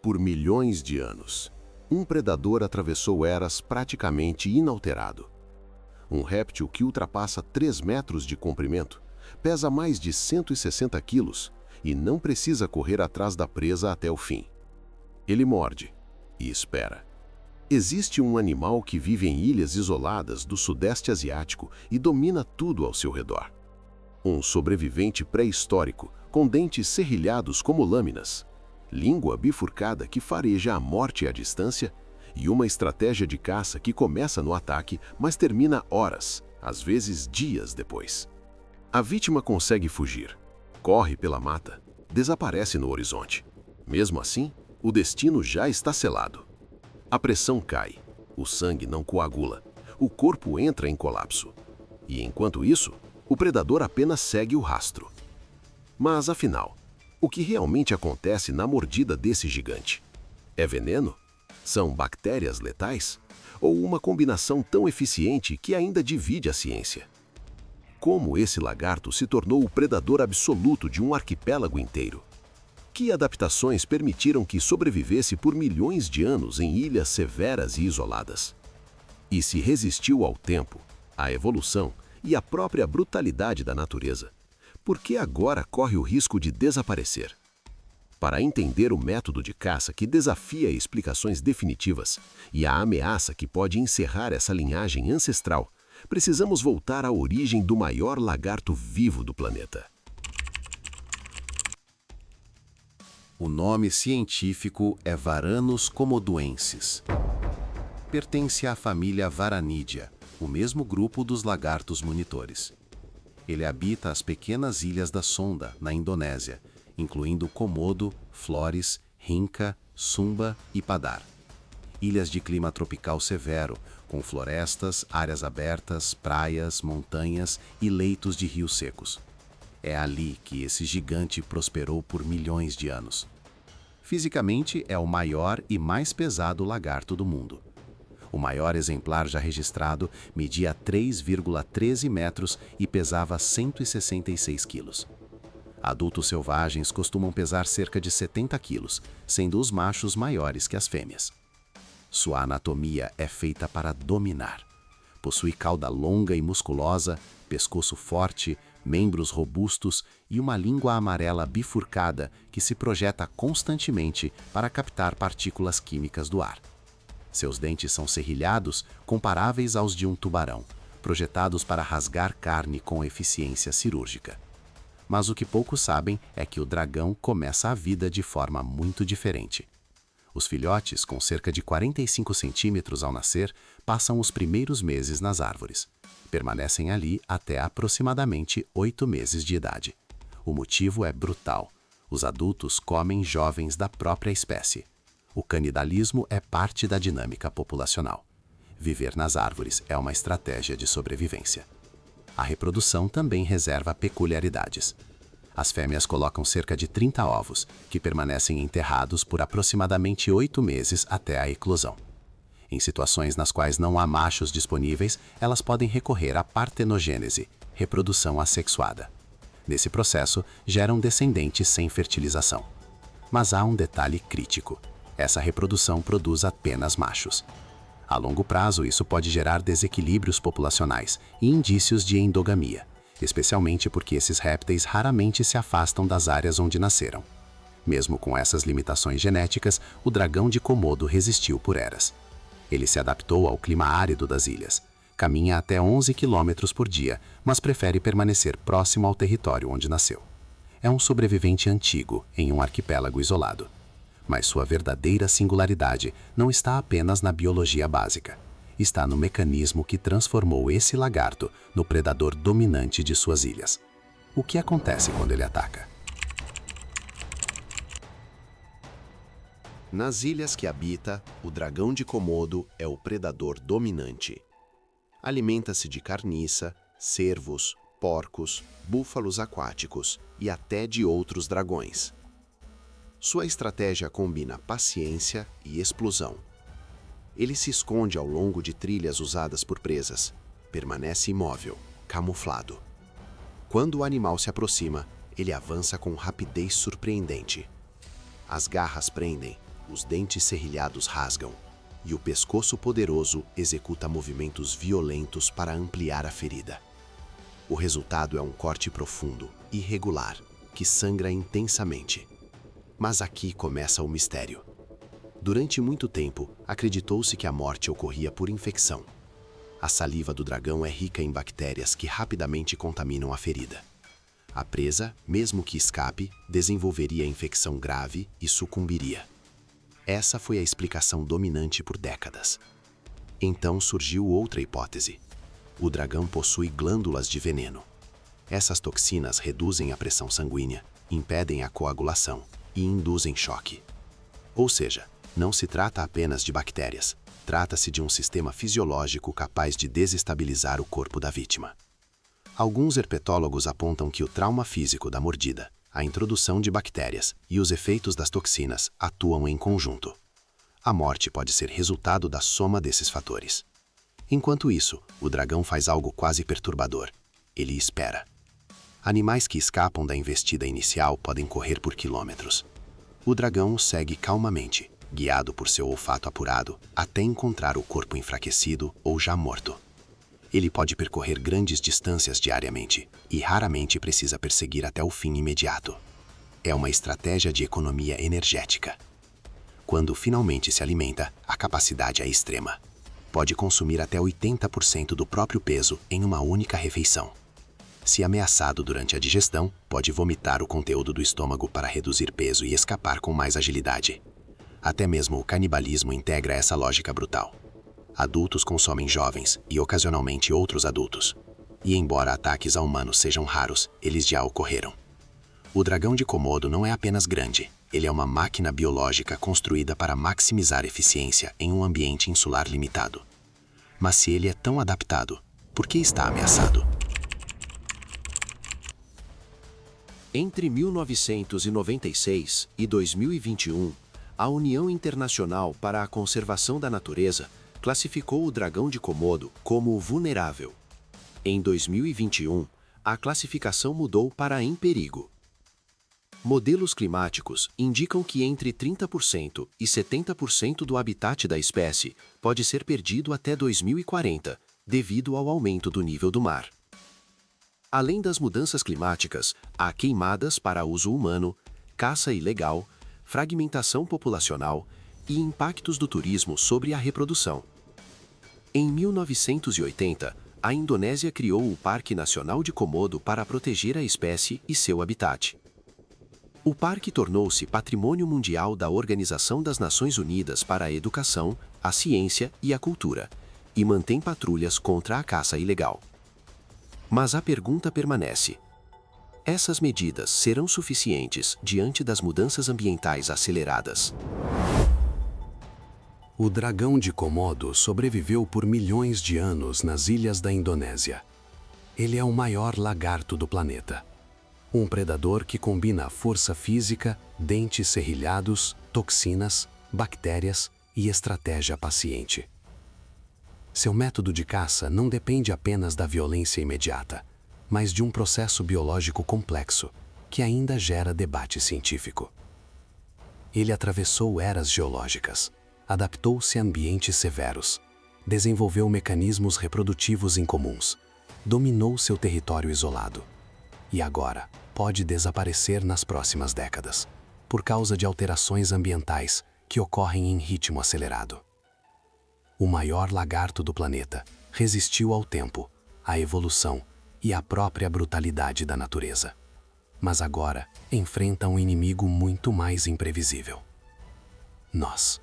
Por milhões de anos, um predador atravessou eras praticamente inalterado. Um réptil que ultrapassa 3 metros de comprimento, pesa mais de 160 quilos e não precisa correr atrás da presa até o fim. Ele morde e espera. Existe um animal que vive em ilhas isoladas do Sudeste Asiático e domina tudo ao seu redor. Um sobrevivente pré-histórico com dentes serrilhados como lâminas, língua bifurcada que fareja a morte à distância e uma estratégia de caça que começa no ataque, mas termina horas, às vezes dias depois. A vítima consegue fugir, corre pela mata, desaparece no horizonte. Mesmo assim, o destino já está selado. A pressão cai, o sangue não coagula, o corpo entra em colapso. E enquanto isso, o predador apenas segue o rastro. Mas afinal, o que realmente acontece na mordida desse gigante? É veneno? São bactérias letais? Ou uma combinação tão eficiente que ainda divide a ciência? Como esse lagarto se tornou o predador absoluto de um arquipélago inteiro? Que adaptações permitiram que sobrevivesse por milhões de anos em ilhas severas e isoladas? E se resistiu ao tempo, à evolução e à própria brutalidade da natureza, por que agora corre o risco de desaparecer? Para entender o método de caça que desafia explicações definitivas e a ameaça que pode encerrar essa linhagem ancestral, precisamos voltar à origem do maior lagarto vivo do planeta. O nome científico é Varanus comodoensis. Pertence à família Varanidia, o mesmo grupo dos lagartos monitores. Ele habita as pequenas ilhas da Sonda, na Indonésia, incluindo Komodo, Flores, Rinca, Sumba e Padar. Ilhas de clima tropical severo, com florestas, áreas abertas, praias, montanhas e leitos de rios secos. É ali que esse gigante prosperou por milhões de anos. Fisicamente, é o maior e mais pesado lagarto do mundo. O maior exemplar já registrado media 3,13 metros e pesava 166 quilos. Adultos selvagens costumam pesar cerca de 70 quilos, sendo os machos maiores que as fêmeas. Sua anatomia é feita para dominar. Possui cauda longa e musculosa, pescoço forte, membros robustos e uma língua amarela bifurcada que se projeta constantemente para captar partículas químicas do ar. Seus dentes são serrilhados, comparáveis aos de um tubarão, projetados para rasgar carne com eficiência cirúrgica. Mas o que poucos sabem é que o dragão começa a vida de forma muito diferente. Os filhotes, com cerca de 45 centímetros ao nascer, passam os primeiros meses nas árvores. Permanecem ali até aproximadamente 8 meses de idade. O motivo é brutal. Os adultos comem jovens da própria espécie. O canibalismo é parte da dinâmica populacional. Viver nas árvores é uma estratégia de sobrevivência. A reprodução também reserva peculiaridades. As fêmeas colocam cerca de 30 ovos, que permanecem enterrados por aproximadamente 8 meses até a eclosão. Em situações nas quais não há machos disponíveis, elas podem recorrer à partenogênese, reprodução assexuada. Nesse processo, geram descendentes sem fertilização. Mas há um detalhe crítico. Essa reprodução produz apenas machos. A longo prazo, isso pode gerar desequilíbrios populacionais e indícios de endogamia, especialmente porque esses répteis raramente se afastam das áreas onde nasceram. Mesmo com essas limitações genéticas, o dragão de Komodo resistiu por eras. Ele se adaptou ao clima árido das ilhas. Caminha até 11 quilômetros por dia, mas prefere permanecer próximo ao território onde nasceu. É um sobrevivente antigo em um arquipélago isolado. Mas sua verdadeira singularidade não está apenas na biologia básica. Está no mecanismo que transformou esse lagarto no predador dominante de suas ilhas. O que acontece quando ele ataca? Nas ilhas que habita, o dragão de Komodo é o predador dominante. Alimenta-se de carniça, cervos, porcos, búfalos aquáticos e até de outros dragões. Sua estratégia combina paciência e explosão. Ele se esconde ao longo de trilhas usadas por presas. Permanece imóvel, camuflado. Quando o animal se aproxima, ele avança com rapidez surpreendente. As garras prendem, Os dentes serrilhados rasgam, e o pescoço poderoso executa movimentos violentos para ampliar a ferida. O resultado é um corte profundo, irregular, que sangra intensamente. Mas aqui começa o mistério. Durante muito tempo, acreditou-se que a morte ocorria por infecção. A saliva do dragão é rica em bactérias que rapidamente contaminam a ferida. A presa, mesmo que escape, desenvolveria infecção grave e sucumbiria. Essa foi a explicação dominante por décadas. Então surgiu outra hipótese. O dragão possui glândulas de veneno. Essas toxinas reduzem a pressão sanguínea, impedem a coagulação e induzem choque. Ou seja, não se trata apenas de bactérias, trata-se de um sistema fisiológico capaz de desestabilizar o corpo da vítima. Alguns herpetólogos apontam que o trauma físico da mordida, a introdução de bactérias e os efeitos das toxinas atuam em conjunto. A morte pode ser resultado da soma desses fatores. Enquanto isso, o dragão faz algo quase perturbador. Ele espera. Animais que escapam da investida inicial podem correr por quilômetros. O dragão segue calmamente, guiado por seu olfato apurado, até encontrar o corpo enfraquecido ou já morto. Ele pode percorrer grandes distâncias diariamente e raramente precisa perseguir até o fim imediato. É uma estratégia de economia energética. Quando finalmente se alimenta, a capacidade é extrema. Pode consumir até 80% do próprio peso em uma única refeição. Se ameaçado durante a digestão, pode vomitar o conteúdo do estômago para reduzir peso e escapar com mais agilidade. Até mesmo o canibalismo integra essa lógica brutal. Adultos consomem jovens e ocasionalmente outros adultos. E embora ataques a humanos sejam raros, eles já ocorreram. O dragão de Komodo não é apenas grande, ele é uma máquina biológica construída para maximizar eficiência em um ambiente insular limitado. Mas se ele é tão adaptado, por que está ameaçado? Entre 1996 e 2021, a União Internacional para a Conservação da Natureza classificou o dragão de Komodo como vulnerável. Em 2021, a classificação mudou para em perigo. Modelos climáticos indicam que entre 30% e 70% do habitat da espécie pode ser perdido até 2040, devido ao aumento do nível do mar. Além das mudanças climáticas, há queimadas para uso humano, caça ilegal, fragmentação populacional e impactos do turismo sobre a reprodução. Em 1980, a Indonésia criou o Parque Nacional de Komodo para proteger a espécie e seu habitat. O parque tornou-se Patrimônio Mundial da Organização das Nações Unidas para a Educação, a Ciência e a Cultura, e mantém patrulhas contra a caça ilegal. Mas a pergunta permanece: essas medidas serão suficientes diante das mudanças ambientais aceleradas? O dragão de Komodo sobreviveu por milhões de anos nas ilhas da Indonésia. Ele é o maior lagarto do planeta. Um predador que combina a força física, dentes serrilhados, toxinas, bactérias e estratégia paciente. Seu método de caça não depende apenas da violência imediata, mas de um processo biológico complexo, que ainda gera debate científico. Ele atravessou eras geológicas, adaptou-se a ambientes severos, desenvolveu mecanismos reprodutivos incomuns, dominou seu território isolado e agora pode desaparecer nas próximas décadas, por causa de alterações ambientais que ocorrem em ritmo acelerado. O maior lagarto do planeta resistiu ao tempo, à evolução e à própria brutalidade da natureza. Mas agora enfrenta um inimigo muito mais imprevisível: nós.